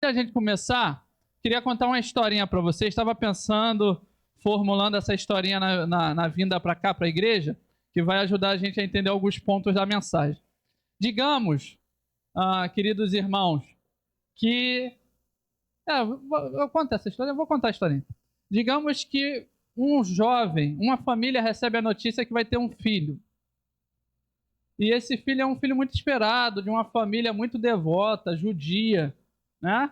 da gente começar, queria contar uma historinha para vocês. Estava pensando, formulando essa historinha na vinda para cá, para a igreja, que vai ajudar a gente a entender alguns pontos da mensagem. Digamos, queridos irmãos, que... eu conto essa história, eu vou contar a historinha. Digamos que um jovem, uma família recebe a notícia que vai ter um filho. E esse filho é um filho muito esperado, de uma família muito devota, judia, né?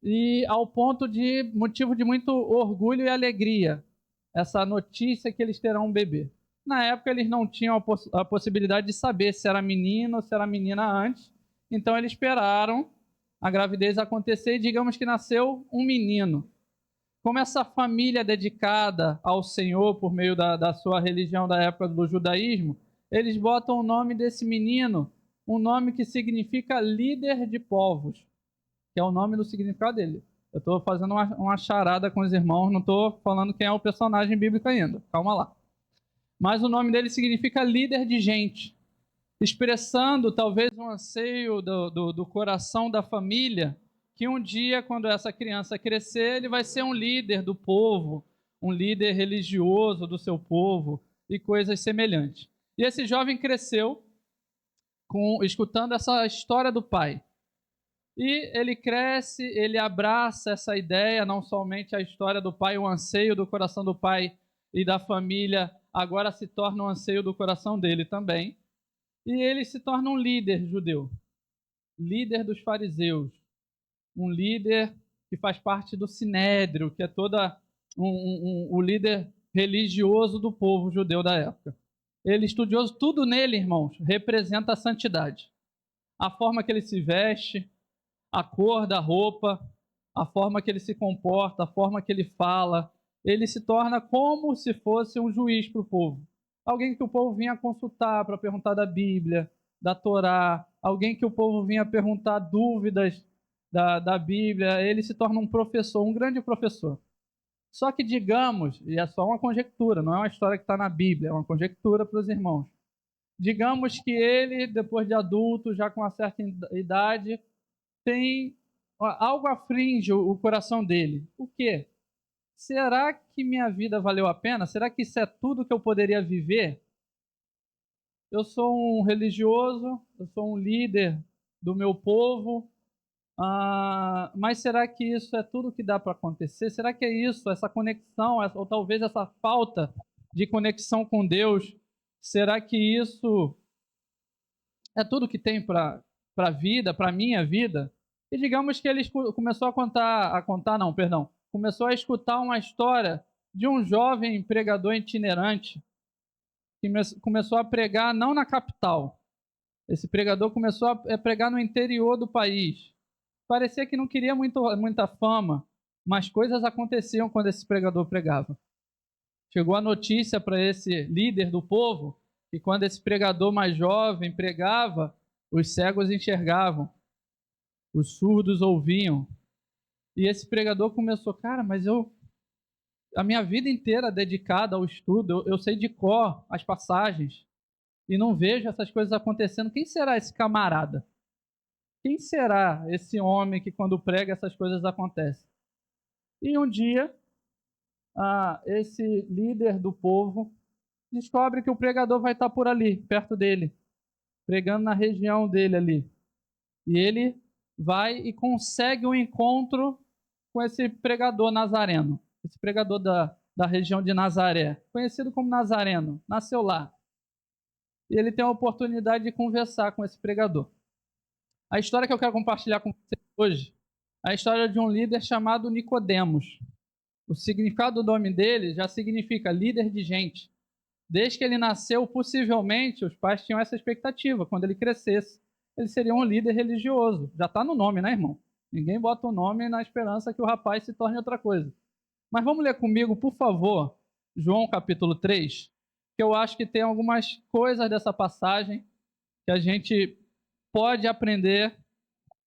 E ao ponto de motivo de muito orgulho e alegria, essa notícia que eles terão um bebê. Na época eles não tinham a possibilidade de saber se era menino ou se era menina antes, então eles esperaram a gravidez acontecer e digamos que nasceu um menino. Como essa família dedicada ao Senhor por meio da sua religião da época do judaísmo, eles botam o nome desse menino, um nome que significa líder de povos, que é o nome do significado dele. Eu estou fazendo uma charada com os irmãos, não estou falando quem é o personagem bíblico ainda, calma lá. Mas o nome dele significa líder de gente, expressando talvez um anseio do coração da família, que um dia, quando essa criança crescer, ele vai ser um líder do povo, um líder religioso do seu povo e coisas semelhantes. E esse jovem cresceu escutando essa história do pai. E ele cresce, ele abraça essa ideia, não somente a história do pai, o anseio do coração do pai e da família, agora se torna um anseio do coração dele também. E ele se torna um líder judeu, líder dos fariseus, um líder que faz parte do Sinédrio, que é o líder religioso do povo judeu da época. Ele, estudioso, tudo nele, irmãos, representa a santidade. A forma que ele se veste, a cor da roupa, a forma que ele se comporta, a forma que ele fala, ele se torna como se fosse um juiz para o povo. Alguém que o povo vinha consultar para perguntar da Bíblia, da Torá, alguém que o povo vinha perguntar dúvidas da Bíblia, ele se torna um professor, um grande professor. Só que digamos, e é só uma conjectura, não é uma história que está na Bíblia, é uma conjectura para os irmãos. Digamos que ele, depois de adulto, já com uma certa idade, tem algo aflige o coração dele. O quê? Será que minha vida valeu a pena? Será que isso é tudo que eu poderia viver? Eu sou um religioso, eu sou um líder do meu povo, mas será que isso é tudo que dá para acontecer? Será que é isso, essa conexão, ou talvez essa falta de conexão com Deus? Será que isso é tudo que tem para a vida, para a minha vida? E digamos que ele começou começou a escutar uma história de um jovem pregador itinerante que começou a pregar não na capital. Esse pregador começou a pregar no interior do país. Parecia que não queria muita fama, mas coisas aconteciam quando esse pregador pregava. Chegou a notícia para esse líder do povo que quando esse pregador mais jovem pregava, os cegos enxergavam, os surdos ouviam. E esse pregador começou, cara, mas a minha vida inteira dedicada ao estudo, eu sei de cor as passagens e não vejo essas coisas acontecendo. Quem será esse camarada? Quem será esse homem que quando prega essas coisas acontecem? E um dia, esse líder do povo descobre que o pregador vai estar por ali, perto dele, pregando na região dele ali. E ele vai e consegue um encontro com esse pregador nazareno, esse pregador da região de Nazaré, conhecido como Nazareno, nasceu lá. E ele tem a oportunidade de conversar com esse pregador. A história que eu quero compartilhar com vocês hoje é a história de um líder chamado Nicodemos. O significado do nome dele já significa líder de gente. Desde que ele nasceu, possivelmente, os pais tinham essa expectativa. Quando ele crescesse, ele seria um líder religioso. Já está no nome, né, irmão? Ninguém bota o nome na esperança que o rapaz se torne outra coisa. Mas vamos ler comigo, por favor, João capítulo 3, que eu acho que tem algumas coisas dessa passagem que a gente pode aprender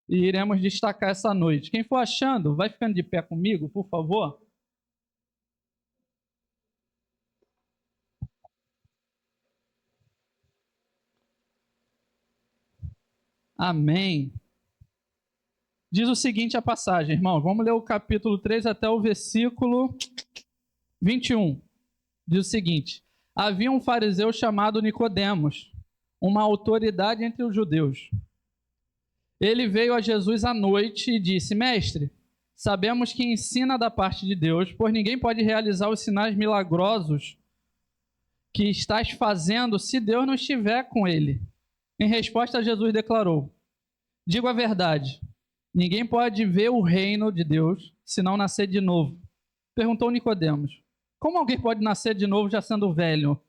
e iremos destacar essa noite. Quem for achando, vai ficando de pé comigo, por favor. Amém. Diz o seguinte a passagem, irmão. Vamos ler o capítulo 3 até o versículo 21. Diz o seguinte: havia um fariseu chamado Nicodemos, uma autoridade entre os judeus. Ele veio a Jesus à noite e disse: Mestre, sabemos que ensina da parte de Deus, pois ninguém pode realizar os sinais milagrosos que estás fazendo se Deus não estiver com ele. Em resposta, Jesus declarou: digo a verdade, ninguém pode ver o reino de Deus se não nascer de novo. Perguntou Nicodemos: como alguém pode nascer de novo já sendo velho?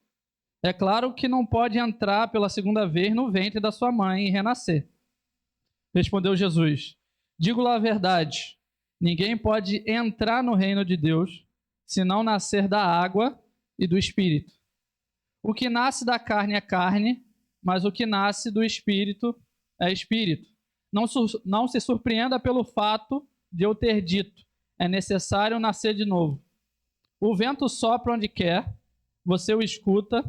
É claro que não pode entrar pela segunda vez no ventre da sua mãe e renascer. Respondeu Jesus: digo-lhe a verdade, ninguém pode entrar no reino de Deus se não nascer da água e do Espírito. O que nasce da carne é carne, mas o que nasce do Espírito é Espírito. Não se surpreenda pelo fato de eu ter dito: é necessário nascer de novo. O vento sopra onde quer, você o escuta,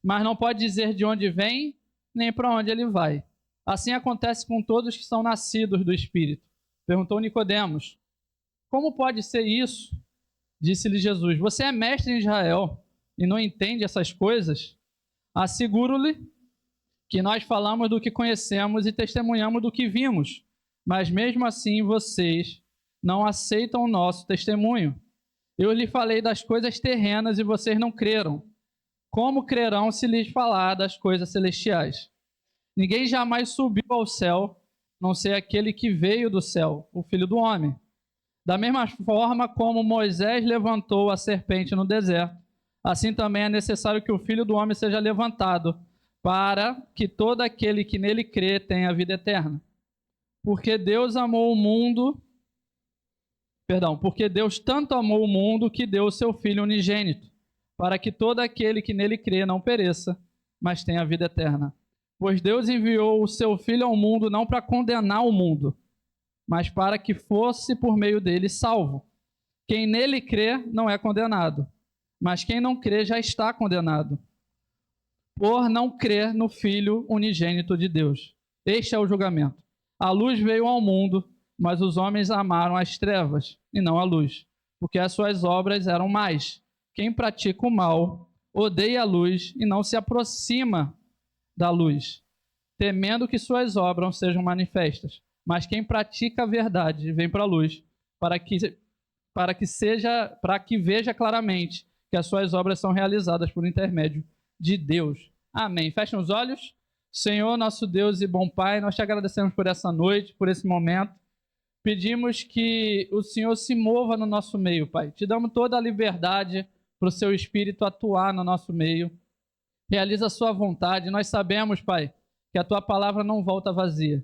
mas não pode dizer de onde vem, nem para onde ele vai. Assim acontece com todos que são nascidos do Espírito. Perguntou Nicodemos: como pode ser isso? Disse-lhe Jesus: você é mestre em Israel e não entende essas coisas? Asseguro-lhe que nós falamos do que conhecemos e testemunhamos do que vimos, mas mesmo assim vocês não aceitam o nosso testemunho. Eu lhe falei das coisas terrenas e vocês não creram. Como crerão se lhes falar das coisas celestiais? Ninguém jamais subiu ao céu, a não ser aquele que veio do céu, o Filho do Homem. Da mesma forma como Moisés levantou a serpente no deserto, assim também é necessário que o Filho do Homem seja levantado, para que todo aquele que nele crê tenha vida eterna. Porque Deus tanto amou o mundo que deu o seu Filho unigênito, para que todo aquele que nele crê não pereça, mas tenha vida eterna. Pois Deus enviou o seu Filho ao mundo não para condenar o mundo, mas para que fosse por meio dele salvo. Quem nele crê não é condenado, mas quem não crê já está condenado, por não crer no Filho unigênito de Deus. Este é o julgamento. A luz veio ao mundo, mas os homens amaram as trevas e não a luz, porque as suas obras eram más. Quem pratica o mal odeia a luz e não se aproxima da luz, temendo que suas obras sejam manifestas. Mas quem pratica a verdade vem para a luz, para que veja claramente que as suas obras são realizadas por intermédio de Deus. Amém. Fechem os olhos. Senhor, nosso Deus e bom Pai, nós te agradecemos por essa noite, por esse momento. Pedimos que o Senhor se mova no nosso meio, Pai. Te damos toda a liberdade para o seu Espírito atuar no nosso meio. Realiza a sua vontade. Nós sabemos, Pai, que a tua palavra não volta vazia.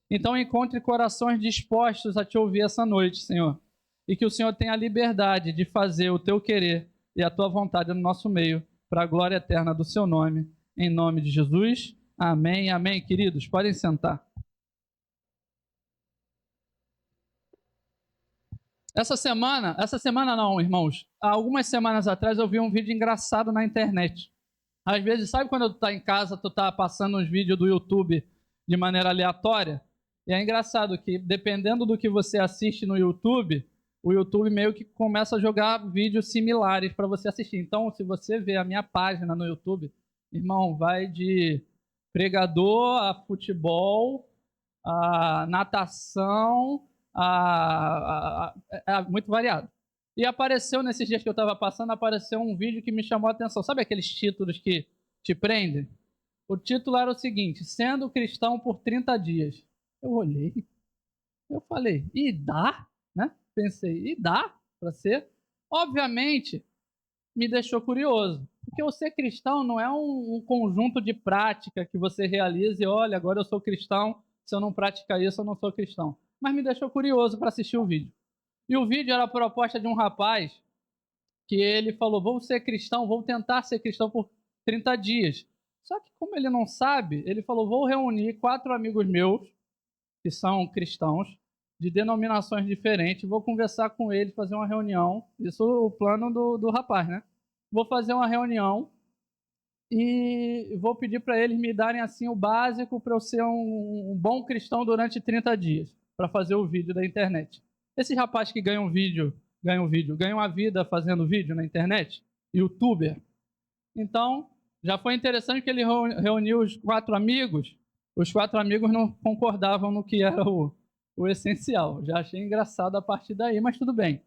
Então encontre corações dispostos a te ouvir essa noite, Senhor. E que o Senhor tenha a liberdade de fazer o teu querer e a tua vontade no nosso meio, para a glória eterna do seu nome. Em nome de Jesus. Amém, amém, queridos. Podem sentar. Essa semana não, irmãos. Há algumas semanas atrás eu vi um vídeo engraçado na internet. Às vezes, sabe quando tu tá em casa, tu tá passando uns vídeos do YouTube de maneira aleatória? E é engraçado que, dependendo do que você assiste no YouTube, o YouTube meio que começa a jogar vídeos similares para você assistir. Então, se você ver a minha página no YouTube, irmão, vai de pregador a futebol, a natação, muito variado. E apareceu, nesses dias que eu estava passando, apareceu um vídeo que me chamou a atenção. Sabe aqueles títulos que te prendem? O título era o seguinte: sendo cristão por 30 dias. Eu olhei, eu falei, e dá? Né? Pensei, e dá para ser? Obviamente, me deixou curioso. Porque o ser cristão não é um conjunto de prática que você realiza e olha, agora eu sou cristão, se eu não praticar isso, eu não sou cristão. Mas me deixou curioso para assistir o vídeo. E o vídeo era a proposta de um rapaz que ele falou, vou ser cristão, vou tentar ser cristão por 30 dias. Só que como ele não sabe, ele falou, vou reunir 4 amigos meus, que são cristãos, de denominações diferentes, vou conversar com eles, fazer uma reunião. Isso é o plano do rapaz, né? Vou fazer uma reunião e vou pedir para eles me darem assim o básico para eu ser um bom cristão durante 30 dias. para fazer o vídeo da internet. Esses rapazes que ganham a vida fazendo vídeo na internet, youtuber. Então, já foi interessante que ele reuniu os 4 amigos. Os 4 amigos não concordavam no que era o essencial. Já achei engraçado a partir daí, mas tudo bem.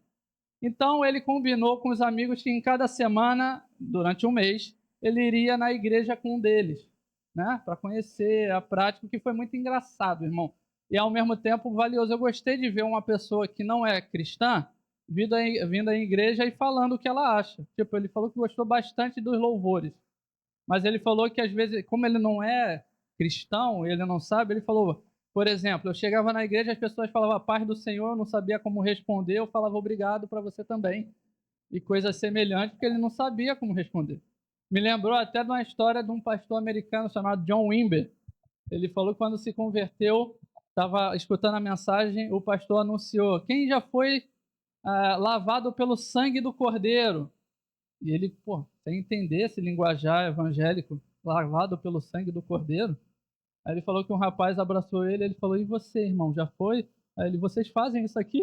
Então, ele combinou com os amigos que em cada semana, durante um mês, ele iria na igreja com um deles, né? Para conhecer a prática, que foi muito engraçado, irmão. E, ao mesmo tempo, valioso. Eu gostei de ver uma pessoa que não é cristã vindo à igreja e falando o que ela acha. Tipo, ele falou que gostou bastante dos louvores. Mas ele falou que, às vezes, como ele não é cristão, ele não sabe, ele falou, por exemplo, eu chegava na igreja, as pessoas falavam a paz do Senhor, eu não sabia como responder, eu falava obrigado para você também. E coisas semelhantes, porque ele não sabia como responder. Me lembrou até de uma história de um pastor americano chamado John Wimber. Ele falou que quando se converteu, estava escutando a mensagem, o pastor anunciou, quem já foi lavado pelo sangue do Cordeiro? E ele, sem entender esse linguajar evangélico, lavado pelo sangue do Cordeiro. Aí ele falou que um rapaz abraçou ele, ele falou, e você, irmão, já foi? Aí ele, vocês fazem isso aqui?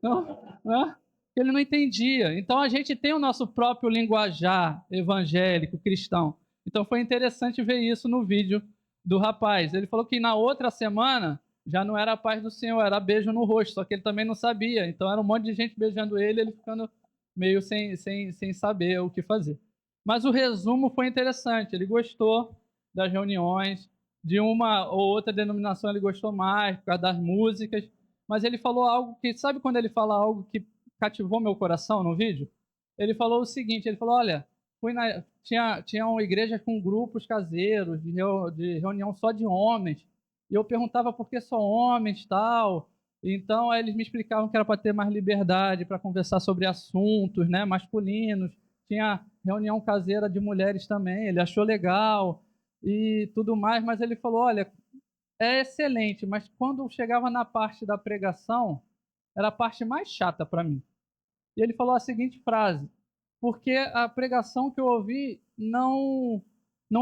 Não, né? Ele não entendia. Então a gente tem o nosso próprio linguajar evangélico, cristão. Então foi interessante ver isso no vídeo do rapaz. Ele falou que na outra semana já não era a paz do Senhor, era beijo no rosto, só que ele também não sabia. Então era um monte de gente beijando ele, ele ficando meio sem saber o que fazer. Mas o resumo foi interessante. Ele gostou das reuniões, de uma ou outra denominação ele gostou mais, por causa das músicas. Mas ele falou algo que, sabe quando ele fala algo que cativou meu coração no vídeo? Ele falou o seguinte, ele falou, olha, tinha uma igreja com grupos caseiros, de reunião só de homens, e eu perguntava por que só homens, tal. Então, aí eles me explicavam que era para ter mais liberdade, para conversar sobre assuntos, né, masculinos. Tinha reunião caseira de mulheres também, ele achou legal e tudo mais, mas ele falou, olha, é excelente, mas quando chegava na parte da pregação, era a parte mais chata para mim. E ele falou a seguinte frase, porque a pregação que eu ouvi não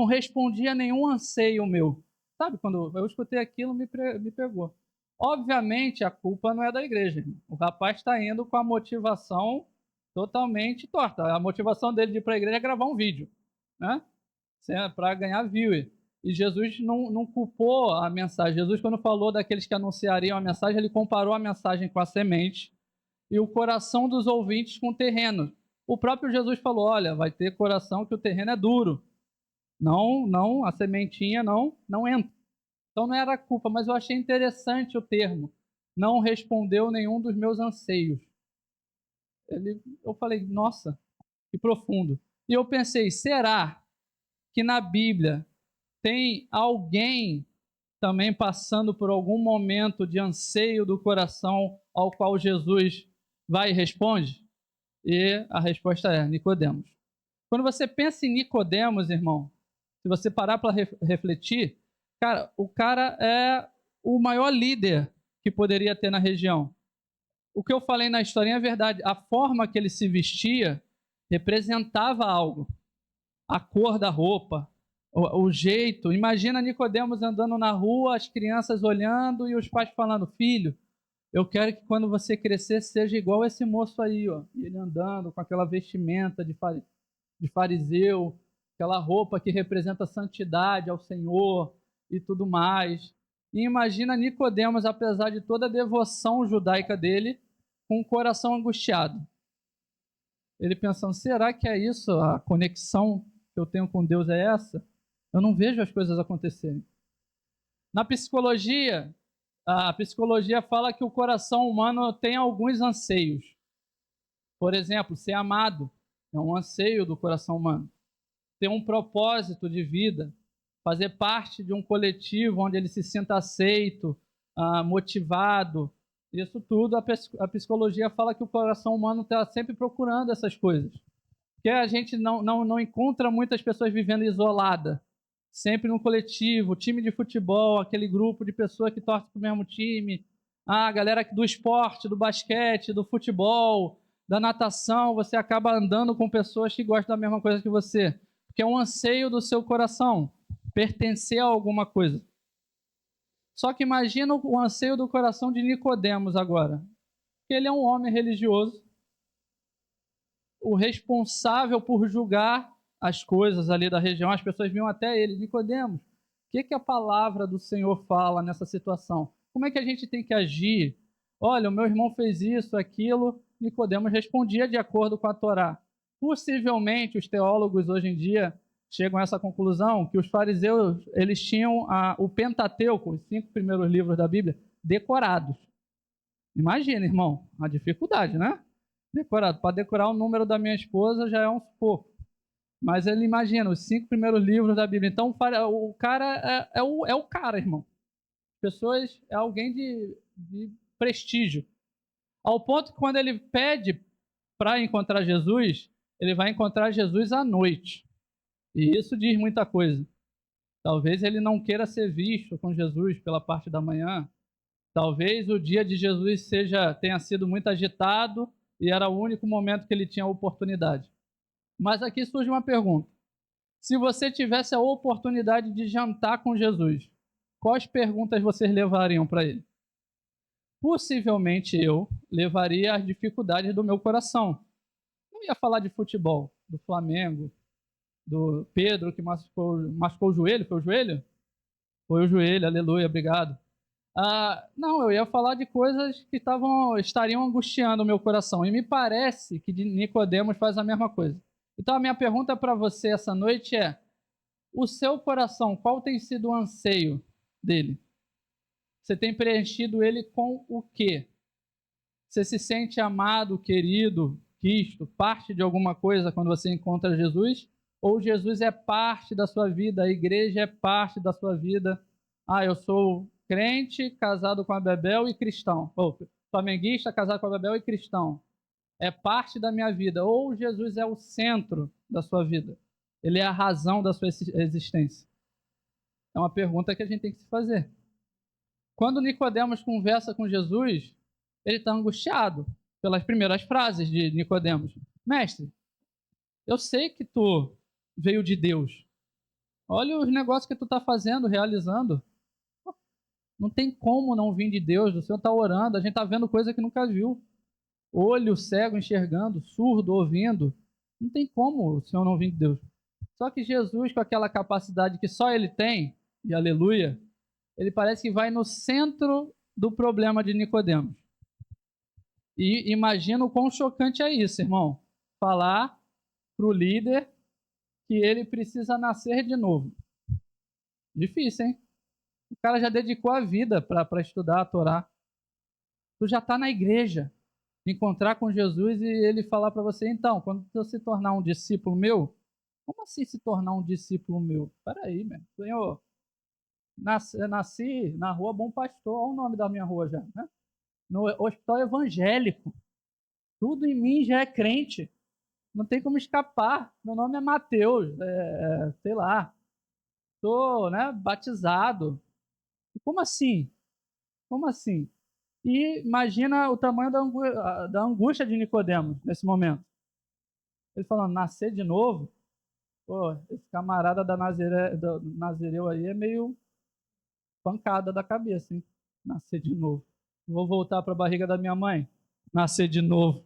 respondia a nenhum anseio meu. Sabe, quando eu escutei aquilo, me pegou. Obviamente, a culpa não é da igreja, irmão. O rapaz está indo com a motivação totalmente torta. A motivação dele de ir para a igreja é gravar um vídeo, né? Para ganhar viewer. E Jesus não culpou a mensagem. Jesus, quando falou daqueles que anunciariam a mensagem, ele comparou a mensagem com a semente e o coração dos ouvintes com o terreno. O próprio Jesus falou, olha, vai ter coração que o terreno é duro. Não, a sementinha não entra. Então não era culpa, mas eu achei interessante o termo. Não respondeu nenhum dos meus anseios. Eu falei, nossa, que profundo. E eu pensei, será que na Bíblia tem alguém também passando por algum momento de anseio do coração ao qual Jesus vai e responde? E a resposta é Nicodemos. Quando você pensa em Nicodemos, irmão, se você parar para refletir, cara, o cara é o maior líder que poderia ter na região. O que eu falei na historinha é verdade. A forma que ele se vestia representava algo. A cor da roupa, o jeito. Imagina Nicodemos andando na rua, as crianças olhando e os pais falando, filho, eu quero que quando você crescer seja igual esse moço aí, ó. E ele andando com aquela vestimenta de fariseu, aquela roupa que representa santidade ao Senhor e tudo mais. E imagina Nicodemos, apesar de toda a devoção judaica dele, com o coração angustiado. Ele pensando, será que é isso? A conexão que eu tenho com Deus é essa? Eu não vejo as coisas acontecerem. Na psicologia, a psicologia fala que o coração humano tem alguns anseios. Por exemplo, ser amado é um anseio do coração humano. Ter um propósito de vida, fazer parte de um coletivo onde ele se sinta aceito, motivado. Isso tudo, a psicologia fala que o coração humano está sempre procurando essas coisas. Porque a gente não encontra muitas pessoas vivendo isolada, sempre num coletivo, time de futebol, aquele grupo de pessoas que torcem para o mesmo time, a galera do esporte, do basquete, do futebol, da natação, você acaba andando com pessoas que gostam da mesma coisa que você, porque é um anseio do seu coração, pertencer a alguma coisa. Só que imagina o anseio do coração de Nicodemos agora. Que ele é um homem religioso, o responsável por julgar as coisas ali da região. As pessoas vinham até ele, Nicodemos, o que a palavra do Senhor fala nessa situação? Como é que a gente tem que agir? Olha, o meu irmão fez isso, aquilo. Nicodemos respondia de acordo com a Torá. Possivelmente, os teólogos hoje em dia chegam a essa conclusão que os fariseus eles tinham o Pentateuco, os 5 primeiros livros da Bíblia, decorados. Imagina, irmão, a dificuldade, né? Decorado. Para decorar o número da minha esposa já é um pouco. Mas ele imagina os 5 primeiros livros da Bíblia. Então, o cara é o cara, irmão. Pessoas, é alguém de prestígio. Ao ponto que quando ele pede para encontrar Jesus, ele vai encontrar Jesus à noite. E isso diz muita coisa. Talvez ele não queira ser visto com Jesus pela parte da manhã. Talvez o dia de Jesus tenha sido muito agitado e era o único momento que ele tinha a oportunidade. Mas aqui surge uma pergunta. Se você tivesse a oportunidade de jantar com Jesus, quais perguntas vocês levariam para ele? Possivelmente eu levaria as dificuldades do meu coração. Não ia falar de futebol, do Flamengo, do Pedro que machucou o joelho. Foi o joelho? Foi o joelho, aleluia, obrigado. Não, eu ia falar de coisas que estariam angustiando o meu coração. E me parece que Nicodemos faz a mesma coisa. Então a minha pergunta para você essa noite é: o seu coração, qual tem sido o anseio dele? Você tem preenchido ele com o quê? Você se sente amado, querido, quisto, parte de alguma coisa quando você encontra Jesus? Ou Jesus é parte da sua vida, a igreja é parte da sua vida? Eu sou crente, casado com a Bebel e cristão. Ou flamenguista, casado com a Bebel e cristão. É parte da minha vida. Ou Jesus é o centro da sua vida. Ele é a razão da sua existência. É uma pergunta que a gente tem que se fazer. Quando Nicodemos conversa com Jesus, ele está angustiado pelas primeiras frases de Nicodemos. Mestre, eu sei que tu veio de Deus. Olha os negócios que tu está fazendo, realizando. Não tem como não vir de Deus. O Senhor está orando, a gente está vendo coisa que nunca viu. Olho cego enxergando, surdo ouvindo. Não tem como o Senhor não vir de Deus. Só que Jesus, com aquela capacidade que só ele tem, e aleluia, ele parece que vai no centro do problema de Nicodemos. E imagina o quão chocante é isso, irmão. Falar para o líder que ele precisa nascer de novo. Difícil, hein? O cara já dedicou a vida para estudar a Torá. Tu já está na igreja. Encontrar com Jesus e ele falar para você, então, quando você se tornar um discípulo meu, como assim se tornar um discípulo meu? Peraí, meu. Senhor, nasci na rua Bom Pastor, olha o nome da minha rua já, né? No hospital evangélico. Tudo em mim já é crente. Não tem como escapar. Meu nome é Mateus, sei lá. Estou, né, batizado. Como assim? Como assim? E imagina o tamanho da angústia de Nicodemos nesse momento. Ele falando, nascer de novo? Pô, esse camarada do Nazireu aí é meio pancada da cabeça, hein? Nascer de novo. Vou voltar para a barriga da minha mãe? Nascer de novo.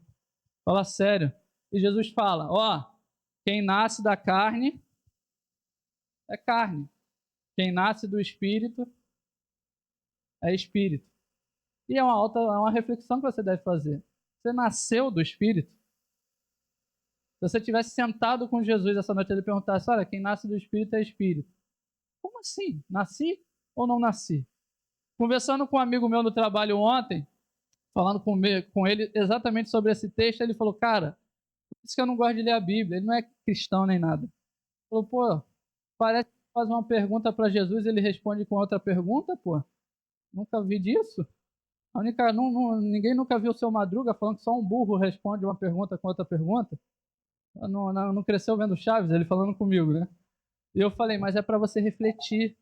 Fala sério. E Jesus fala, quem nasce da carne é carne. Quem nasce do Espírito é Espírito. E é uma reflexão que você deve fazer. Você nasceu do Espírito? Se você tivesse sentado com Jesus essa noite e ele perguntasse, olha, quem nasce do Espírito é Espírito. Como assim? Nasci ou não nasci? Conversando com um amigo meu no trabalho ontem, falando com ele exatamente sobre esse texto, ele falou, cara, por isso que eu não gosto de ler a Bíblia, ele não é cristão nem nada. Ele falou, pô, parece que faz uma pergunta para Jesus e ele responde com outra pergunta, pô. Nunca vi disso. Ninguém nunca viu o seu Madruga falando que só um burro responde uma pergunta com outra pergunta. Não cresceu vendo Chaves, ele falando comigo, né? E eu falei, mas é para você refletir.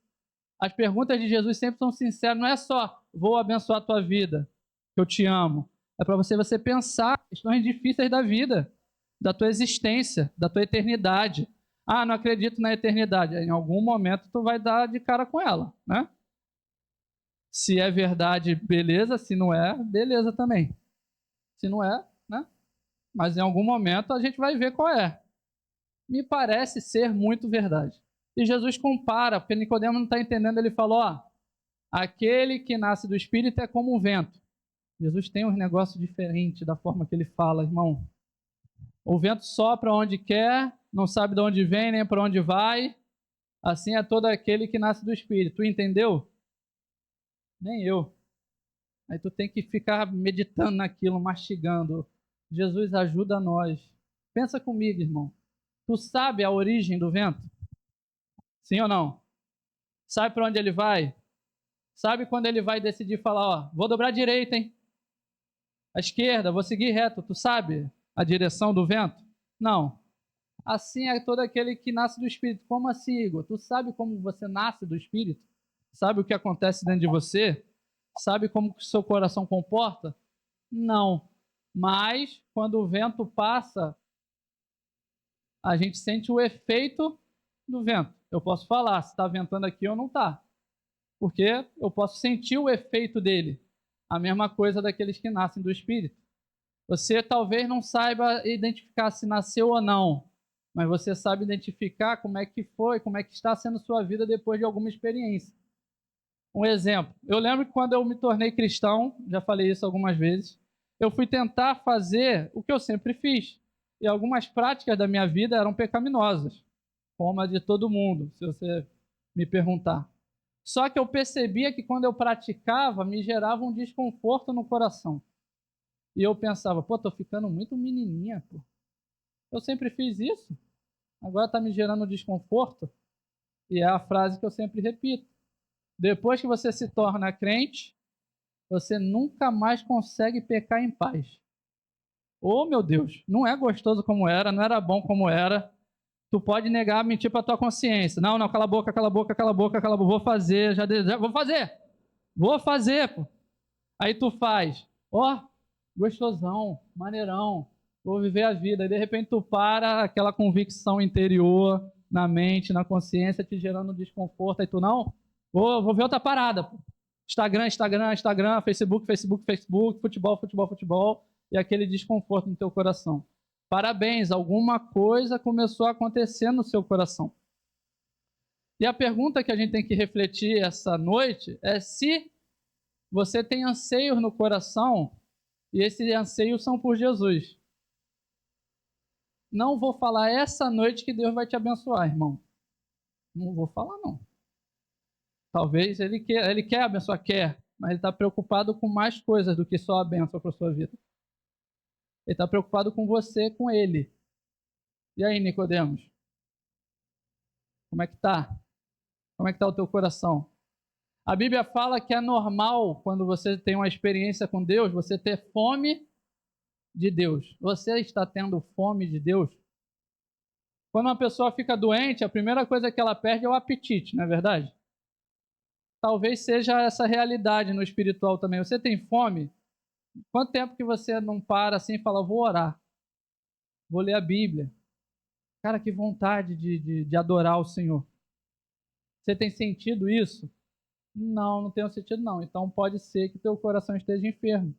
As perguntas de Jesus sempre são sinceras, não é só vou abençoar a tua vida, que eu te amo. É para você pensar questões difíceis da vida, da tua existência, da tua eternidade. Não acredito na eternidade. Em algum momento tu vai dar de cara com ela, né? Se é verdade, beleza. Se não é, beleza também. Se não é, né? Mas em algum momento a gente vai ver qual é. Me parece ser muito verdade. E Jesus compara, porque Nicodemo não está entendendo, ele falou, ó, aquele que nasce do Espírito é como um vento. Jesus tem uns negócios diferentes da forma que ele fala, irmão. O vento sopra onde quer, não sabe de onde vem, nem para onde vai. Assim é todo aquele que nasce do Espírito. Tu entendeu? Nem eu. Aí tu tem que ficar meditando naquilo, mastigando. Jesus ajuda nós. Pensa comigo, irmão. Tu sabe a origem do vento? Sim ou não? Sabe para onde ele vai? Sabe quando ele vai decidir falar, ó, vou dobrar a direita, hein? À esquerda, vou seguir reto. Tu sabe a direção do vento? Não. Assim é todo aquele que nasce do Espírito. Como assim, Igor? Tu sabe como você nasce do Espírito? Sabe o que acontece dentro de você? Sabe como o seu coração comporta? Não. Mas, quando o vento passa, a gente sente o efeito do vento. Eu posso falar se está ventando aqui ou não está. Porque eu posso sentir o efeito dele. A mesma coisa daqueles que nascem do Espírito. Você talvez não saiba identificar se nasceu ou não, mas você sabe identificar como é que foi, como é que está sendo sua vida depois de alguma experiência. Um exemplo, eu lembro que quando eu me tornei cristão, já falei isso algumas vezes, eu fui tentar fazer o que eu sempre fiz. E algumas práticas da minha vida eram pecaminosas, como a de todo mundo, se você me perguntar. Só que eu percebia que quando eu praticava, me gerava um desconforto no coração. E eu pensava, pô, tô ficando muito menininha, pô. Eu sempre fiz isso, agora tá me gerando desconforto. E é a frase que eu sempre repito. Depois que você se torna crente, você nunca mais consegue pecar em paz. Oh, meu Deus, não é gostoso como era, não era bom como era. Tu pode negar, mentir para tua consciência. Não, não, cala a boca, cala a boca, cala a boca, cala a boca. Vou fazer, já vou fazer. Vou fazer, pô. Aí tu faz. Ó, gostosão, maneirão. Vou viver a vida. E de repente tu para, aquela convicção interior na mente, na consciência, te gerando desconforto. Aí tu, não, vou ver outra parada, pô. Instagram, Instagram, Instagram, Facebook, Facebook, Facebook, futebol, futebol, futebol. E aquele desconforto no teu coração. Parabéns, alguma coisa começou a acontecer no seu coração. E a pergunta que a gente tem que refletir essa noite é se você tem anseios no coração e esses anseios são por Jesus. Não vou falar essa noite que Deus vai te abençoar, irmão. Não vou falar, não. Talvez ele quer abençoar, quer, mas ele está preocupado com mais coisas do que só a bênção para a sua vida. Ele está preocupado com você, com ele. E aí, Nicodemos? Como é que tá? Como é que tá o teu coração? A Bíblia fala que é normal, quando você tem uma experiência com Deus, você ter fome de Deus. Você está tendo fome de Deus? Quando uma pessoa fica doente, a primeira coisa que ela perde é o apetite, não é verdade? Talvez seja essa realidade no espiritual também. Você tem fome? Quanto tempo que você não para assim e fala, vou orar, vou ler a Bíblia? Cara, que vontade de adorar o Senhor. Você tem sentido isso? Não, não tenho sentido não. Então pode ser que teu coração esteja enfermo.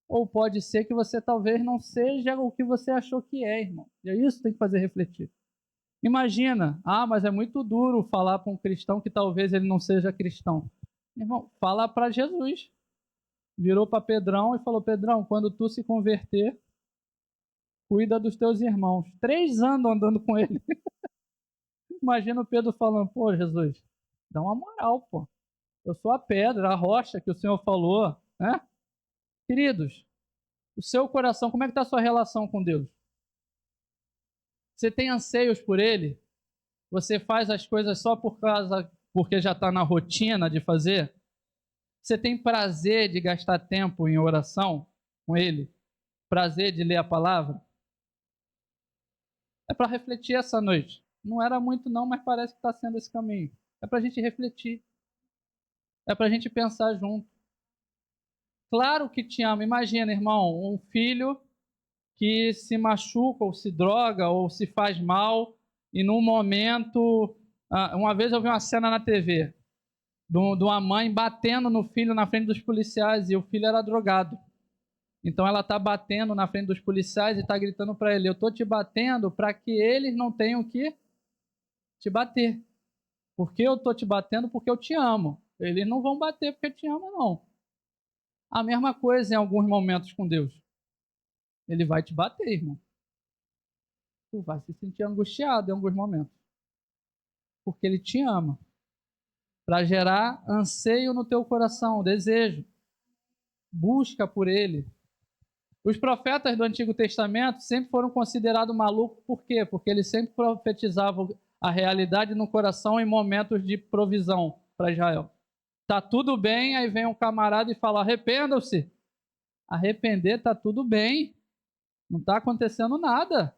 Ou pode ser que você talvez não seja o que você achou que é, irmão. E é isso que tem que fazer refletir. Imagina, mas é muito duro falar para um cristão que talvez ele não seja cristão. Irmão, fala para Jesus. Virou para Pedrão e falou, Pedrão, quando tu se converter, cuida dos teus irmãos. 3 anos andando com ele. Imagina o Pedro falando, pô, Jesus, dá uma moral, pô. Eu sou a pedra, a rocha que o Senhor falou, né? Queridos, o seu coração, como é que está a sua relação com Deus? Você tem anseios por Ele? Você faz as coisas só porque já está na rotina de fazer? Você tem prazer de gastar tempo em oração com Ele? Prazer de ler a palavra? É para refletir essa noite. Não era muito não, mas parece que está sendo esse caminho. É para a gente refletir. É para a gente pensar junto. Claro que te amo. Imagina, irmão, um filho que se machuca ou se droga ou se faz mal e num momento... Uma vez eu vi uma cena na TV. de uma mãe batendo no filho na frente dos policiais e o filho era drogado. Então ela está batendo na frente dos policiais e está gritando para ele: eu estou te batendo para que eles não tenham que te bater. Porque eu estou te batendo porque eu te amo. Eles não vão bater porque te amam, não. A mesma coisa em alguns momentos com Deus. Ele vai te bater, irmão. Tu vai se sentir angustiado em alguns momentos. Porque ele te ama. Para gerar anseio no teu coração, desejo. Busca por ele. Os profetas do Antigo Testamento sempre foram considerados malucos. Por quê? Porque eles sempre profetizavam a realidade no coração em momentos de provisão para Israel. Tá tudo bem, aí vem um camarada e fala: arrependam-se. Arrepender tá tudo bem. Não tá acontecendo nada.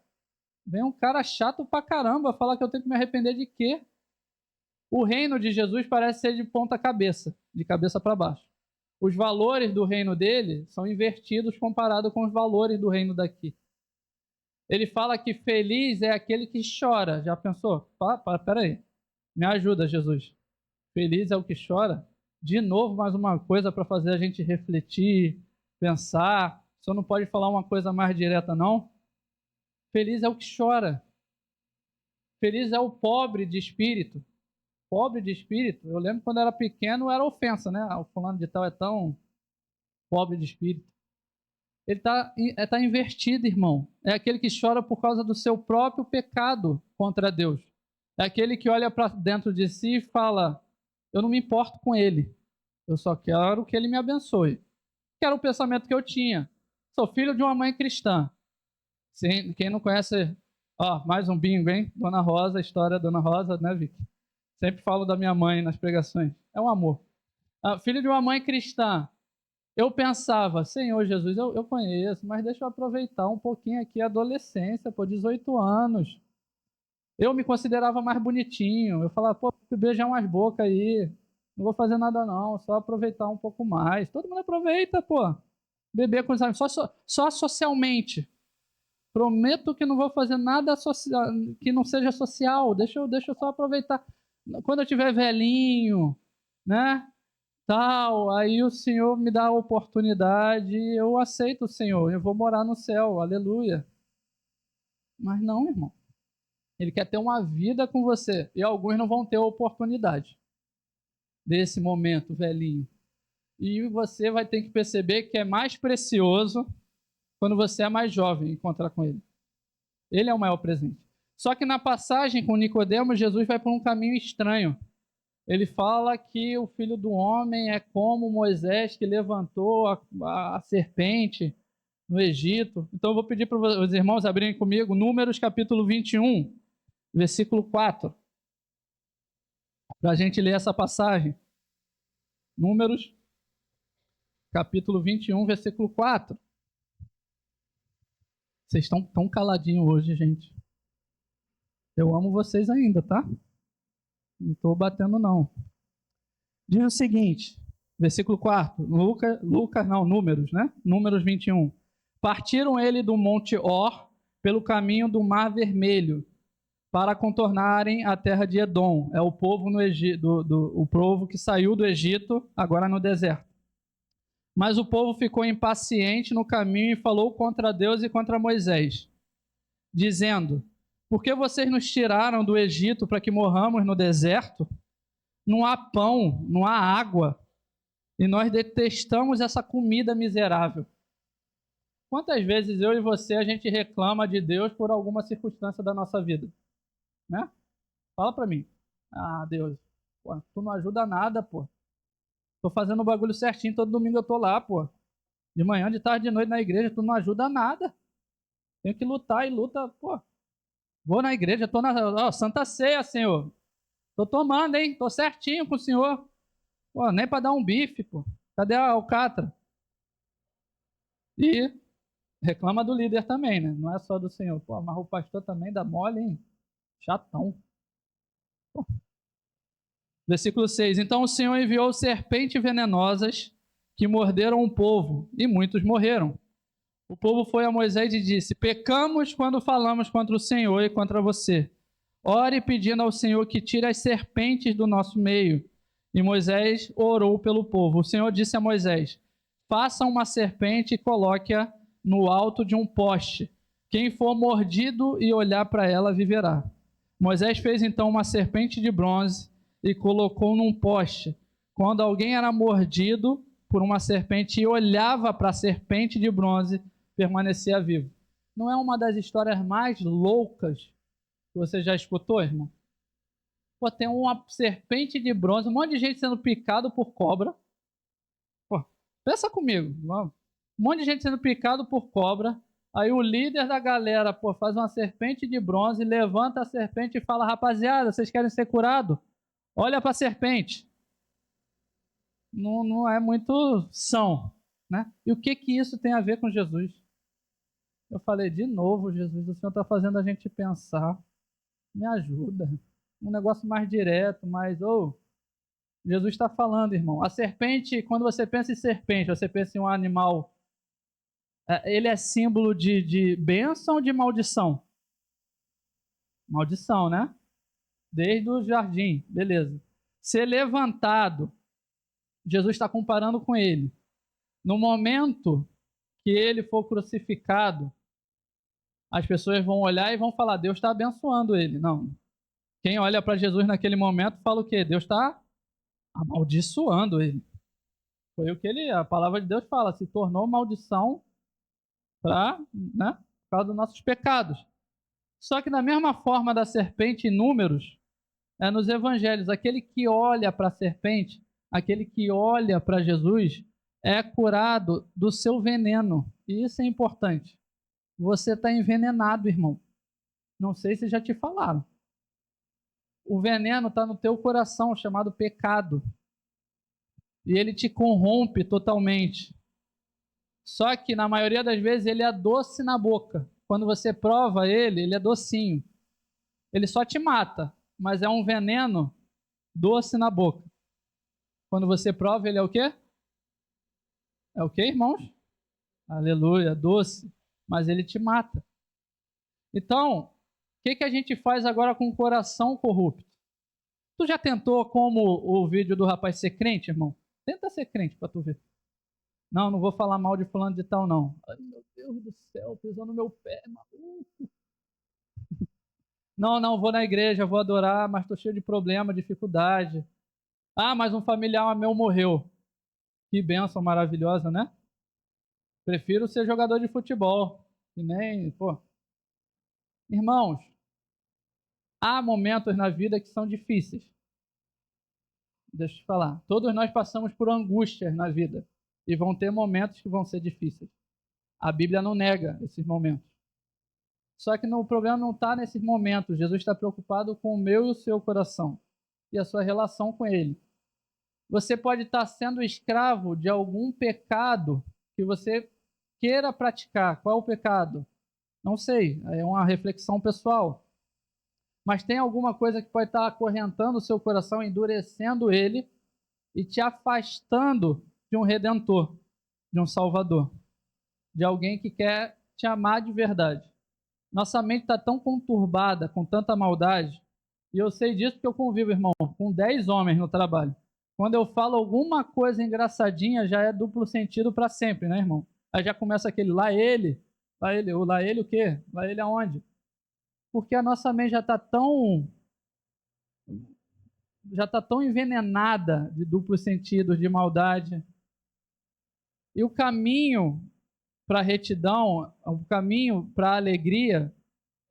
Vem um cara chato pra caramba falar que eu tenho que me arrepender de quê? O reino de Jesus parece ser de ponta cabeça, de cabeça para baixo. Os valores do reino dele são invertidos comparado com os valores do reino daqui. Ele fala que feliz é aquele que chora. Já pensou? Peraí. Me ajuda, Jesus. Feliz é o que chora? De novo, mais uma coisa para fazer a gente refletir, pensar. O senhor não pode falar uma coisa mais direta, não? Feliz é o que chora. Feliz é o pobre de espírito. Pobre de espírito, eu lembro quando era pequeno era ofensa, né? O fulano de tal é tão pobre de espírito. Ele tá invertido, irmão. É aquele que chora por causa do seu próprio pecado contra Deus. É aquele que olha para dentro de si e fala: eu não me importo com ele. Eu só quero que ele me abençoe. Que era o pensamento que eu tinha. Sou filho de uma mãe cristã. Sim, quem não conhece, ó, mais um bingo, hein? Dona Rosa, a história da Dona Rosa, né, Vicky? Sempre falo da minha mãe nas pregações. É um amor. Filho de uma mãe cristã. Eu pensava: Senhor Jesus, eu conheço, mas deixa eu aproveitar um pouquinho aqui a adolescência, por 18 anos. Eu me considerava mais bonitinho. Eu falava: pô, beijar umas bocas aí. Não vou fazer nada não, só aproveitar um pouco mais. Todo mundo aproveita, pô. Beber com os amigos, só socialmente. Prometo que não vou fazer nada que não seja social. Deixa eu só aproveitar. Quando eu tiver velhinho, né? Tal, aí o Senhor me dá a oportunidade, eu aceito o Senhor, eu vou morar no céu, aleluia. Mas não, irmão. Ele quer ter uma vida com você, e alguns não vão ter a oportunidade desse momento, velhinho. E você vai ter que perceber que é mais precioso quando você é mais jovem encontrar com ele. Ele é o maior presente. Só que na passagem com Nicodemo, Jesus vai por um caminho estranho. Ele fala que o Filho do Homem é como Moisés que levantou a serpente no Egito. Então eu vou pedir para os irmãos abrirem comigo Números capítulo 21, versículo 4, para a gente ler essa passagem. Números capítulo 21, versículo 4. Vocês estão tão caladinhos hoje, gente. Eu amo vocês ainda, tá? Não estou batendo, não. Diz o seguinte, versículo 4, Números, né? Números 21. Partiram ele do Monte Or pelo caminho do Mar Vermelho para contornarem a terra de Edom. É o povo no Egito, o povo que saiu do Egito, agora no deserto. Mas o povo ficou impaciente no caminho e falou contra Deus e contra Moisés, dizendo: por que vocês nos tiraram do Egito para que morramos no deserto? Não há pão, não há água, e nós detestamos essa comida miserável. Quantas vezes eu e você a gente reclama de Deus por alguma circunstância da nossa vida? Né? Fala para mim. Ah, Deus, pô, tu não ajuda nada, pô. Tô fazendo o bagulho certinho, todo domingo eu tô lá, pô. De manhã, de tarde, de noite na igreja, tu não ajuda nada. Tenho que lutar e luta, pô. Vou na igreja, tô na Santa Ceia, Senhor. Tô tomando, hein? Tô certinho com o Senhor. Pô, nem para dar um bife, pô. Cadê a alcatra? E reclama do líder também, né? Não é só do Senhor. Pô, mas o pastor também dá mole, hein? Chatão. Pô. Versículo 6. Então o Senhor enviou serpentes venenosas que morderam o povo, e muitos morreram. O povo foi a Moisés e disse: pecamos quando falamos contra o Senhor e contra você. Ore pedindo ao Senhor que tire as serpentes do nosso meio. E Moisés orou pelo povo. O Senhor disse a Moisés: faça uma serpente e coloque-a no alto de um poste. Quem for mordido e olhar para ela viverá. Moisés fez então uma serpente de bronze e colocou num poste. Quando alguém era mordido por uma serpente e olhava para a serpente de bronze, permanecia vivo. Não é uma das histórias mais loucas que você já escutou, irmão? Pô, tem uma serpente de bronze, um monte de gente sendo picado por cobra. Pô, pensa comigo, vamos. Um monte de gente sendo picado por cobra. Aí o líder da galera, pô, faz uma serpente de bronze, levanta a serpente e fala: rapaziada, vocês querem ser curados? Olha para a serpente. Não é muito são, né? E o que isso tem a ver com Jesus? Eu falei, de novo, Jesus, o Senhor está fazendo a gente pensar. Me ajuda. Um negócio mais direto, mais... Jesus está falando, irmão. A serpente, quando você pensa em serpente, você pensa em um animal... ele é símbolo de bênção ou de maldição? Maldição, né? Desde o jardim, beleza. Ser levantado, Jesus está comparando com ele. No momento que ele for crucificado, as pessoas vão olhar e vão falar: Deus está abençoando ele. Não. Quem olha para Jesus naquele momento fala o quê? Deus está amaldiçoando ele. Foi o que a palavra de Deus fala, se tornou maldição por causa dos nossos pecados. Só que da mesma forma da serpente em Números, nos evangelhos, aquele que olha para a serpente, aquele que olha para Jesus, é curado do seu veneno. E isso é importante. Você está envenenado, irmão. Não sei se já te falaram. O veneno está no teu coração, chamado pecado. E ele te corrompe totalmente. Só que, na maioria das vezes, ele é doce na boca. Quando você prova ele, ele é docinho. Ele só te mata, mas é um veneno doce na boca. Quando você prova, ele é o quê? É o quê, irmãos? Aleluia, doce. Mas ele te mata. Então, o que a gente faz agora com o coração corrupto? Tu já tentou, como o vídeo do rapaz, ser crente, irmão? Tenta ser crente para tu ver. Não vou falar mal de fulano de tal, não. Ai, meu Deus do céu, pisou no meu pé, maluco. Não, vou na igreja, vou adorar, mas estou cheio de problema, dificuldade. Ah, mas um familiar meu morreu. Que bênção maravilhosa, né? Prefiro ser jogador de futebol. E nem, Irmãos, há momentos na vida que são difíceis. Deixa eu te falar. Todos nós passamos por angústias na vida. E vão ter momentos que vão ser difíceis. A Bíblia não nega esses momentos. Só que o problema não está nesses momentos. Jesus está preocupado com o meu e o seu coração. E a sua relação com ele. Você pode estar sendo escravo de algum pecado que você queira praticar. Qual é o pecado? Não sei. É uma reflexão pessoal. Mas tem alguma coisa que pode estar acorrentando o seu coração, endurecendo ele e te afastando de um redentor, de um salvador, de alguém que quer te amar de verdade. Nossa mente está tão conturbada, com tanta maldade, e eu sei disso porque eu convivo, irmão, com 10 homens no trabalho. Quando eu falo alguma coisa engraçadinha, já é duplo sentido para sempre, né, irmão? Aí já começa aquele lá ele o quê? Lá ele aonde? Porque a nossa mente já está tão envenenada de duplos sentidos, de maldade. E o caminho para a retidão, o caminho para a alegria,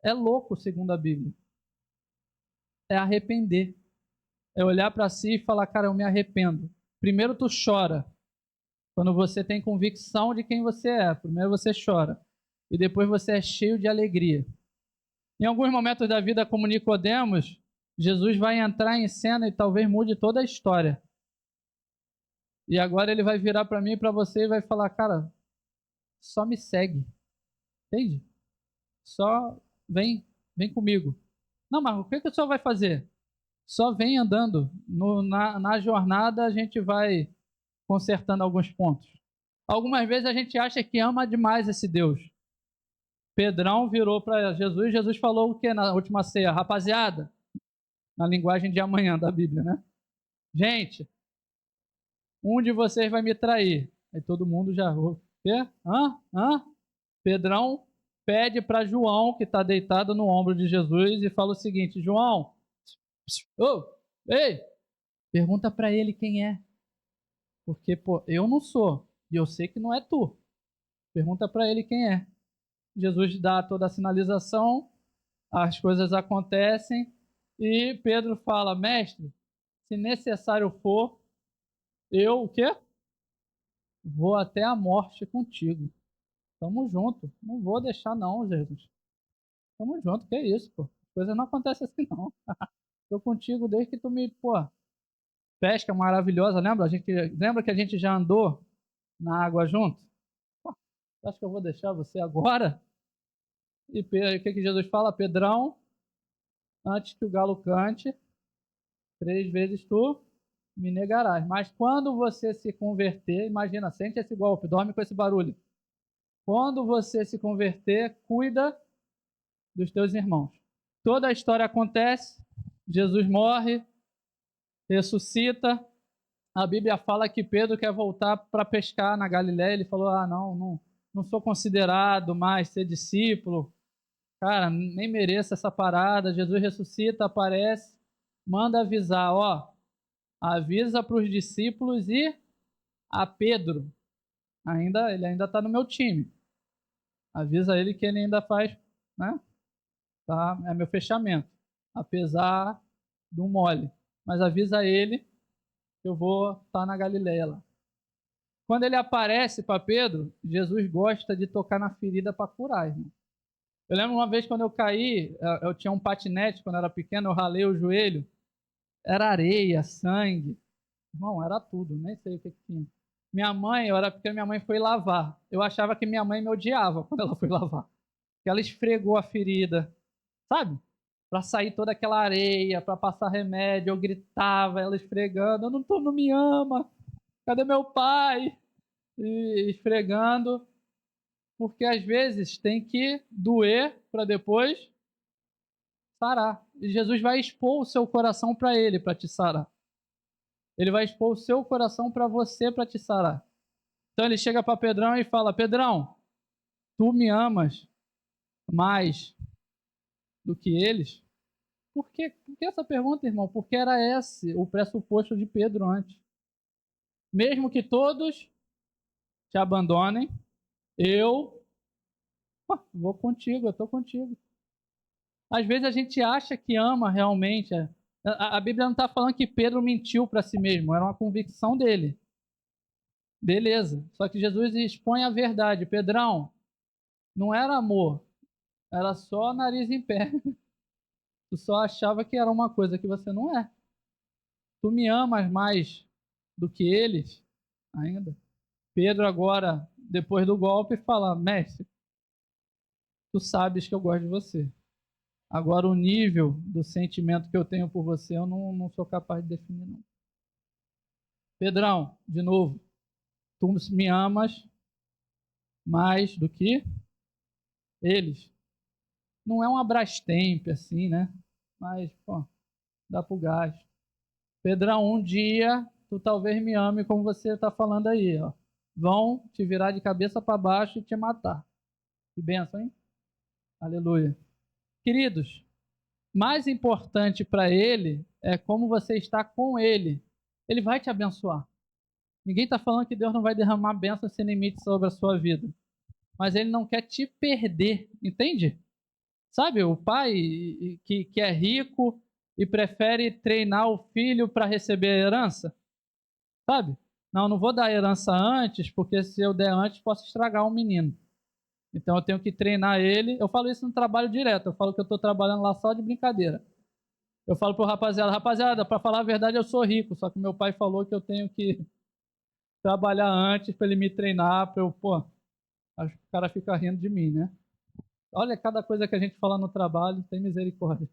é louco, segundo a Bíblia. É arrepender. É olhar para si e falar: cara, eu me arrependo. Primeiro tu chora. Quando você tem convicção de quem você é. Primeiro você chora. E depois você é cheio de alegria. Em alguns momentos da vida, como Nicodemos, Jesus vai entrar em cena e talvez mude toda a história. E agora ele vai virar para mim e para você e vai falar: cara, só me segue. Entende? Só vem comigo. Não, mas o que o senhor vai fazer? Só vem andando. Na jornada a gente vai consertando alguns pontos. Algumas vezes a gente acha que ama demais esse Deus. Pedrão virou para Jesus, Jesus falou o que na última ceia? Rapaziada, na linguagem de amanhã da Bíblia, né? Gente, Um de vocês vai me trair. Aí todo mundo já... O quê? Hã? Pedrão pede para João, que está deitado no ombro de Jesus, e fala o seguinte: João, ô, ei, pergunta para ele quem é. Porque, pô, eu não sou, e eu sei que não é tu. Pergunta para ele quem é. Jesus dá toda a sinalização, as coisas acontecem, e Pedro fala: mestre, se necessário for, eu o quê? Vou até a morte contigo. Tamo junto. Não vou deixar não, Jesus. Tamo junto, que é isso, pô. Coisa não acontece assim não. Tô contigo desde que tu me, pô, pesca maravilhosa, lembra que a gente já andou na água junto? Pô, acho que eu vou deixar você agora? E o que Jesus fala? Pedrão, antes que o galo cante, 3 vezes tu me negarás. Mas quando você se converter, imagina, sente esse golpe, dorme com esse barulho. Quando você se converter, cuida dos teus irmãos. Toda a história acontece, Jesus morre, ressuscita. A Bíblia fala que Pedro quer voltar para pescar na Galiléia. Ele falou: não sou considerado mais ser discípulo. Cara, nem mereço essa parada. Jesus ressuscita, aparece, manda avisar: ó, avisa para os discípulos e a Pedro. Ele ainda está no meu time. Avisa ele que ele ainda faz, né? Tá? É meu fechamento. Apesar do mole. Mas avisa ele que eu vou estar na Galiléia lá. Quando ele aparece para Pedro, Jesus gosta de tocar na ferida para curar, irmão. Eu lembro uma vez quando eu caí, eu tinha um patinete quando eu era pequeno, eu ralei o joelho. Era areia, sangue. Irmão, era tudo, nem sei o que tinha. Minha mãe, eu era pequeno, minha mãe foi lavar. Eu achava que minha mãe me odiava quando ela foi lavar. Porque ela esfregou a ferida, sabe? Para sair toda aquela areia, para passar remédio. Eu gritava, ela esfregando: eu não me ama, cadê meu pai? E esfregando, porque às vezes tem que doer para depois sarar. E Jesus vai expor o seu coração para ele, para te sarar. Ele vai expor o seu coração para você, para te sarar. Então ele chega para Pedrão e fala: Pedrão, tu me amas mais do que eles? Por que essa pergunta, irmão? Porque era esse o pressuposto de Pedro antes. Mesmo que todos te abandonem, eu vou contigo, eu estou contigo. Às vezes a gente acha que ama realmente. A Bíblia não está falando que Pedro mentiu para si mesmo, era uma convicção dele. Beleza. Só que Jesus expõe a verdade. Pedrão, não era amor, era só nariz em pé. Tu só achava que era uma coisa que você não é. Tu me amas mais do que eles ainda. Pedro agora, depois do golpe, fala: mestre, tu sabes que eu gosto de você. Agora, o nível do sentimento que eu tenho por você, eu não sou capaz de definir, não. Pedrão, de novo, tu me amas mais do que eles. Não é um Brastemp, assim, né? Mas, pô, dá pro gás. Pedrão, um dia tu talvez me ame como você está falando aí, ó. Vão te virar de cabeça para baixo e te matar. Que benção, hein? Aleluia. Queridos, mais importante para ele é como você está com ele. Ele vai te abençoar. Ninguém está falando que Deus não vai derramar bênçãos sem limite sobre a sua vida. Mas ele não quer te perder, entende? Sabe, o pai que é rico e prefere treinar o filho para receber a herança? Sabe? Não vou dar a herança antes, porque se eu der antes, posso estragar um menino. Então eu tenho que treinar ele. Eu falo isso no trabalho direto. Eu falo que eu estou trabalhando lá só de brincadeira. Eu falo pro rapaziada, para falar a verdade, eu sou rico, só que meu pai falou que eu tenho que trabalhar antes para ele me treinar, para eu, pô, acho que o cara fica rindo de mim, né? Olha cada coisa que a gente fala no trabalho, tem misericórdia.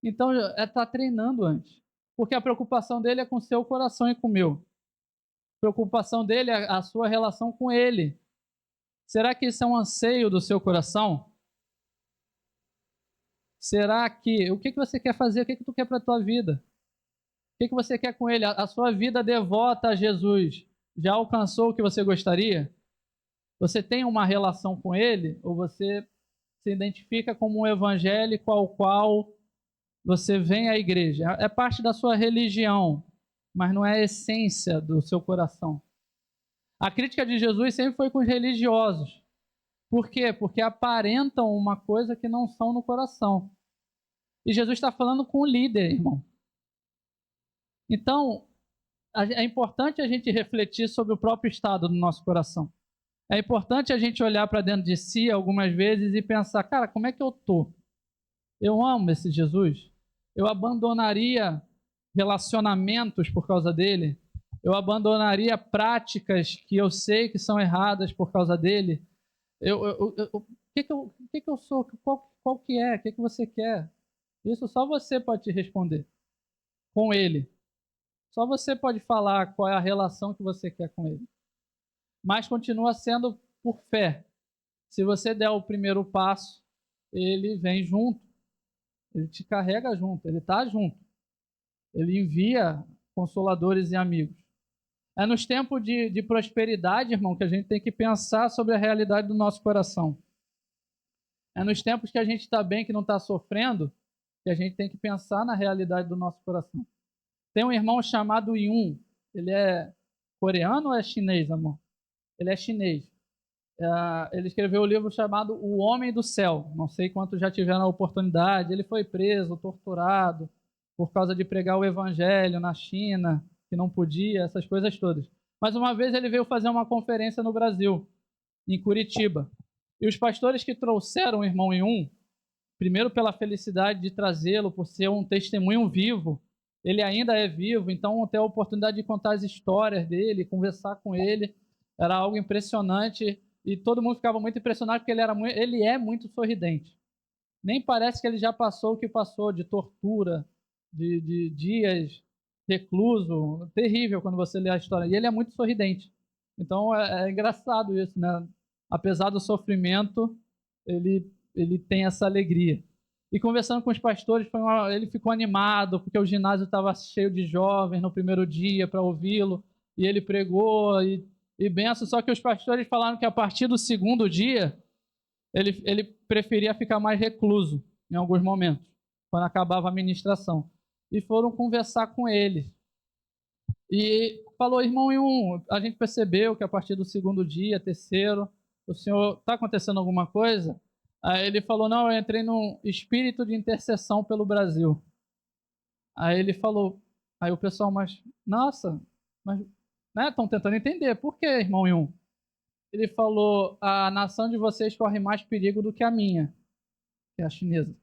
Então, tá treinando antes. Porque a preocupação dele é com o seu coração e com o meu. A preocupação dele é a sua relação com ele. Será que isso é um anseio do seu coração? Será que... O que você quer fazer? O que tu quer para a tua vida? que você quer com ele? A sua vida devota a Jesus já alcançou o que você gostaria? Você tem uma relação com ele? Ou você se identifica como um evangélico ao qual você vem à igreja? É parte da sua religião, mas não é a essência do seu coração. A crítica de Jesus sempre foi com os religiosos. Por quê? Porque aparentam uma coisa que não são no coração. E Jesus está falando com o líder, irmão. Então, é importante a gente refletir sobre o próprio estado do nosso coração. É importante a gente olhar para dentro de si algumas vezes e pensar, cara, como é que eu tô? Eu amo esse Jesus? Eu abandonaria relacionamentos por causa dele? Eu abandonaria práticas que eu sei que são erradas por causa dele? O que eu sou? Qual que é? O que você quer? Isso só você pode te responder com ele. Só você pode falar qual é a relação que você quer com ele. Mas continua sendo por fé. Se você der o primeiro passo, ele vem junto. Ele te carrega junto. Ele está junto. Ele envia consoladores e amigos. É nos tempos de prosperidade, irmão, que a gente tem que pensar sobre a realidade do nosso coração. É nos tempos que a gente está bem, que não está sofrendo, que a gente tem que pensar na realidade do nosso coração. Tem um irmão chamado Yun. Ele é coreano ou é chinês, amor? Ele é chinês. Ele escreveu um livro chamado O Homem do Céu. Não sei quantos já tiveram a oportunidade. Ele foi preso, torturado, por causa de pregar o evangelho na China, que não podia, essas coisas todas. Mas uma vez ele veio fazer uma conferência no Brasil, em Curitiba. E os pastores que trouxeram o irmão Yun, primeiro pela felicidade de trazê-lo, por ser um testemunho vivo, ele ainda é vivo, então ter a oportunidade de contar as histórias dele, conversar com ele, era algo impressionante. E todo mundo ficava muito impressionado porque ele é muito sorridente. Nem parece que ele já passou o que passou de tortura, de dias recluso. Terrível quando você lê a história. E ele é muito sorridente. Então é engraçado isso, né? Apesar do sofrimento, ele tem essa alegria. E conversando com os pastores, ele ficou animado porque o ginásio estava cheio de jovens no primeiro dia para ouvi-lo. E ele pregou e benção, só que os pastores falaram que a partir do segundo dia, ele preferia ficar mais recluso em alguns momentos, quando acabava a ministração. E foram conversar com ele. E falou, irmão, a gente percebeu que a partir do segundo dia, terceiro, o senhor, está acontecendo alguma coisa? Aí ele falou, não, eu entrei num espírito de intercessão pelo Brasil. Aí ele falou, aí o pessoal, nossa, mas estão tentando entender, por que, irmão Yun? Ele falou, a nação de vocês corre mais perigo do que a minha, que é a chinesa.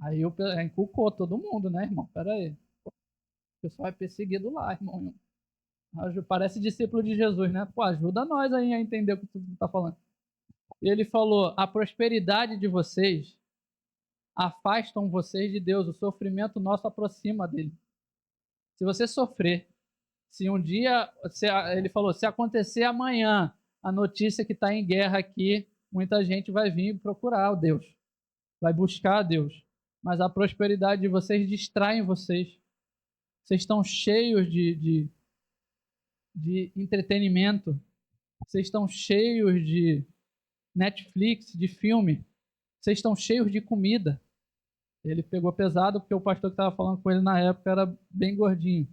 Aí inculcou todo mundo, né, irmão? Pera aí. O pessoal é perseguido lá, irmão Yun. Parece discípulo de Jesus, né? Pô, ajuda nós aí a entender o que tu tá falando. E ele falou, a prosperidade de vocês afastam vocês de Deus, o sofrimento nosso aproxima dele. Se você sofrer, se um dia, ele falou, se acontecer amanhã a notícia que está em guerra aqui, muita gente vai vir procurar o Deus, vai buscar a Deus. Mas a prosperidade de vocês distrai vocês. Vocês estão cheios de entretenimento, vocês estão cheios de Netflix, de filme, vocês estão cheios de comida. Ele pegou pesado porque o pastor que estava falando com ele na época era bem gordinho.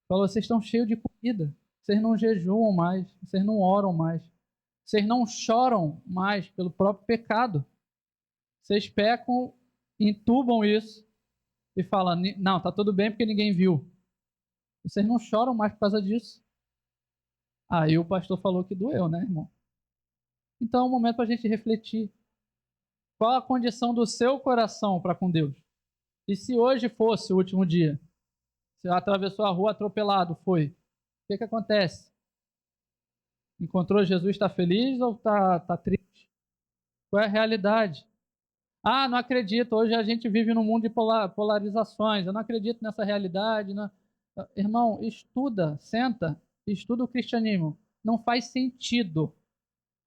Falou, vocês estão cheios de comida, vocês não jejuam mais, vocês não oram mais, vocês não choram mais pelo próprio pecado. Vocês pecam, entubam isso e falam, não, tá tudo bem porque ninguém viu. Vocês não choram mais por causa disso. Aí o pastor falou que doeu, né, irmão? Então é um momento para a gente refletir. Qual a condição do seu coração para com Deus? E se hoje fosse o último dia? Você atravessou a rua atropelado, foi. O que acontece? Encontrou Jesus, está feliz ou está triste? Qual é a realidade? Ah, não acredito, hoje a gente vive num mundo de polarizações, eu não acredito nessa realidade. Não. Irmão, estuda, senta, estuda o cristianismo. Não faz sentido.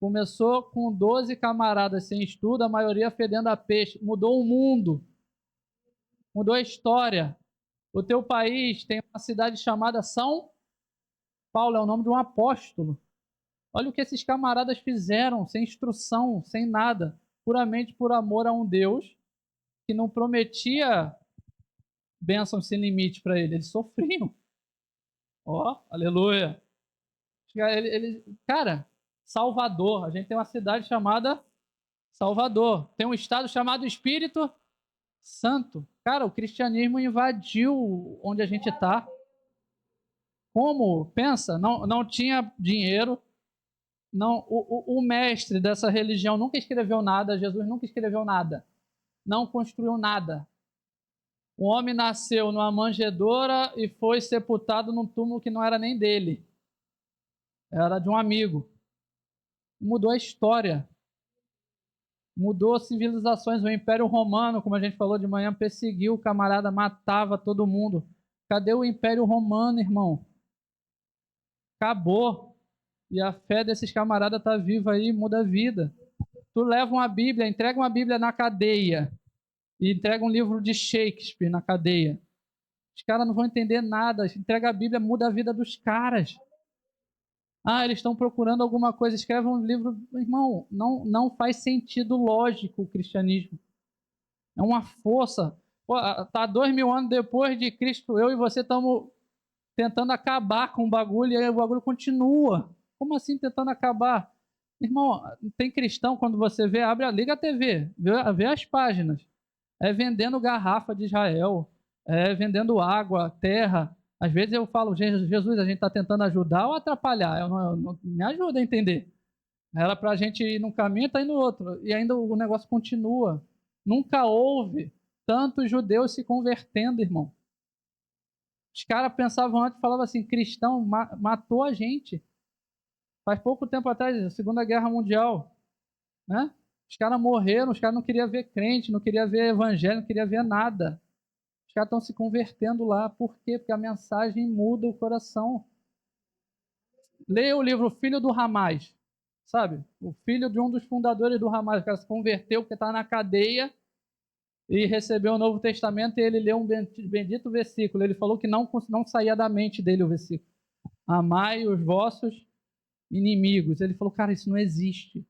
Começou com 12 camaradas sem estudo, a maioria fedendo a peixe. Mudou o mundo. Mudou a história. O teu país tem uma cidade chamada São Paulo, é o nome de um apóstolo. Olha o que esses camaradas fizeram, sem instrução, sem nada, puramente por amor a um Deus que não prometia bênçãos sem limite para ele. Eles sofriam. Ó, aleluia. Cara, Salvador. A gente tem uma cidade chamada Salvador. Tem um estado chamado Espírito Santo. Cara, o cristianismo invadiu onde a gente está. Como? Pensa, não tinha dinheiro. Não, o mestre dessa religião nunca escreveu nada. Jesus nunca escreveu nada. Não construiu nada. O homem nasceu numa manjedoura e foi sepultado num túmulo que não era nem dele. Era de um amigo. Mudou a história. Mudou civilizações. O Império Romano, como a gente falou de manhã, perseguiu o camarada, matava todo mundo. Cadê o Império Romano, irmão? Acabou. E a fé desses camaradas está viva aí, muda a vida. Tu leva uma Bíblia, entrega uma Bíblia na cadeia e entrega um livro de Shakespeare na cadeia. Os caras não vão entender nada. Entrega a Bíblia, muda a vida dos caras. Ah, eles estão procurando alguma coisa, escreve um livro. Irmão, não faz sentido lógico o cristianismo. É uma força. Pô, tá 2000 anos depois de Cristo, eu e você estamos tentando acabar com o bagulho e aí o bagulho continua. Como assim tentando acabar? Irmão, tem cristão, quando você vê, liga a TV, vê as páginas. É vendendo garrafa de Israel, é vendendo água, terra. Às vezes eu falo, Jesus, a gente está tentando ajudar ou atrapalhar? Me ajuda a entender. Era para a gente ir num caminho e está indo no outro. E ainda o negócio continua. Nunca houve tantos judeus se convertendo, irmão. Os caras pensavam antes, falavam assim, cristão matou a gente. Faz pouco tempo atrás, a Segunda Guerra Mundial, né? Os caras morreram, os caras não queriam ver crente, não queriam ver evangelho, não queriam ver nada. Os caras estão se convertendo lá. Por quê? Porque a mensagem muda o coração. Leia o livro Filho do Hamas, sabe? O filho de um dos fundadores do Hamas, o cara se converteu porque está na cadeia e recebeu o Novo Testamento e ele leu um bendito versículo. Ele falou que não saía da mente dele o versículo. Amai os vossos inimigos. Ele falou, cara, isso não existe.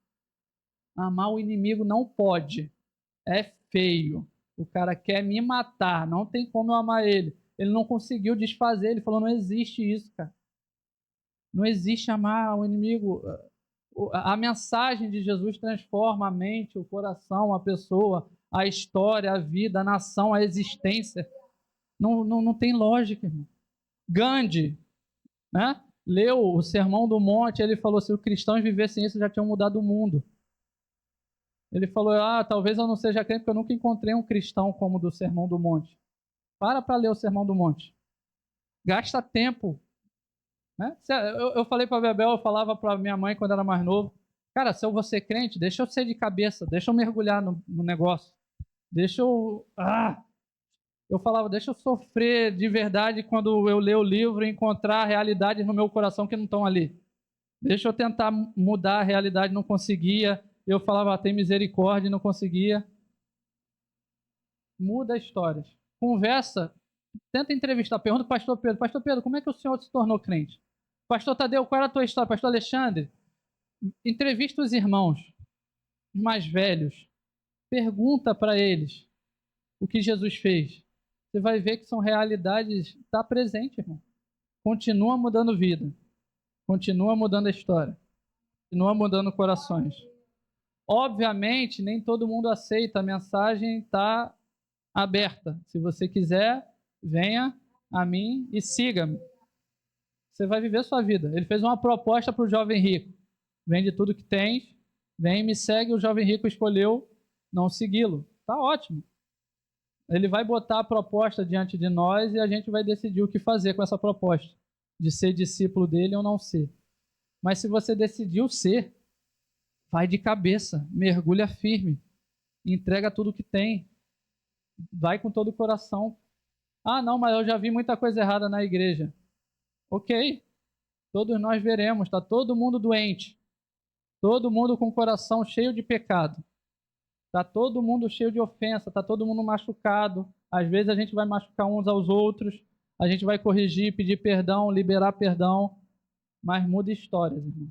Amar o inimigo não pode. É feio. O cara quer me matar. Não tem como eu amar ele. Ele não conseguiu desfazer. Ele falou, não existe isso, cara. Não existe amar o inimigo. A mensagem de Jesus transforma a mente, o coração, a pessoa, a história, a vida, a nação, a existência. Não tem lógica, irmão. Gandhi, né? Leu o Sermão do Monte, ele falou: se os cristãos vivessem isso, já tinham mudado o mundo. Ele falou: talvez eu não seja crente, porque eu nunca encontrei um cristão como o do Sermão do Monte. Para ler o Sermão do Monte. Gasta tempo. Né? Eu falei para a Bebel, eu falava para minha mãe quando era mais novo: cara, se eu vou ser crente, deixa eu ser de cabeça, deixa eu mergulhar no negócio. Deixa eu. Eu falava, deixa eu sofrer de verdade quando eu ler o livro e encontrar realidades no meu coração que não estão ali. Deixa eu tentar mudar a realidade, não conseguia. Eu falava, tem misericórdia, não conseguia. Muda histórias. Conversa, tenta entrevistar. Pergunta para o pastor Pedro, como é que o senhor se tornou crente? Pastor Tadeu, qual era a tua história? Pastor Alexandre, entrevista os irmãos, os mais velhos. Pergunta para eles o que Jesus fez. Você vai ver que são realidades, está presente, irmão. Continua mudando vida. Continua mudando a história. Continua mudando corações. Obviamente, nem todo mundo aceita. A mensagem está aberta. Se você quiser, venha a mim e siga-me. Você vai viver sua vida. Ele fez uma proposta para o jovem rico. Vende tudo que tens, vem e me segue. O jovem rico escolheu não segui-lo. Está ótimo. Ele vai botar a proposta diante de nós e a gente vai decidir o que fazer com essa proposta, de ser discípulo dele ou não ser. Mas se você decidiu ser, vai de cabeça, mergulha firme, entrega tudo que tem, vai com todo o coração. Não, mas eu já vi muita coisa errada na igreja. Ok, todos nós veremos, está todo mundo doente, todo mundo com o coração cheio de pecado. Está todo mundo cheio de ofensa, está todo mundo machucado, Às vezes a gente vai machucar uns aos outros, a gente vai corrigir, pedir perdão, liberar perdão, mas muda histórias, irmão.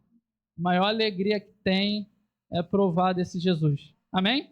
A maior alegria que tem é provar desse Jesus. Amém?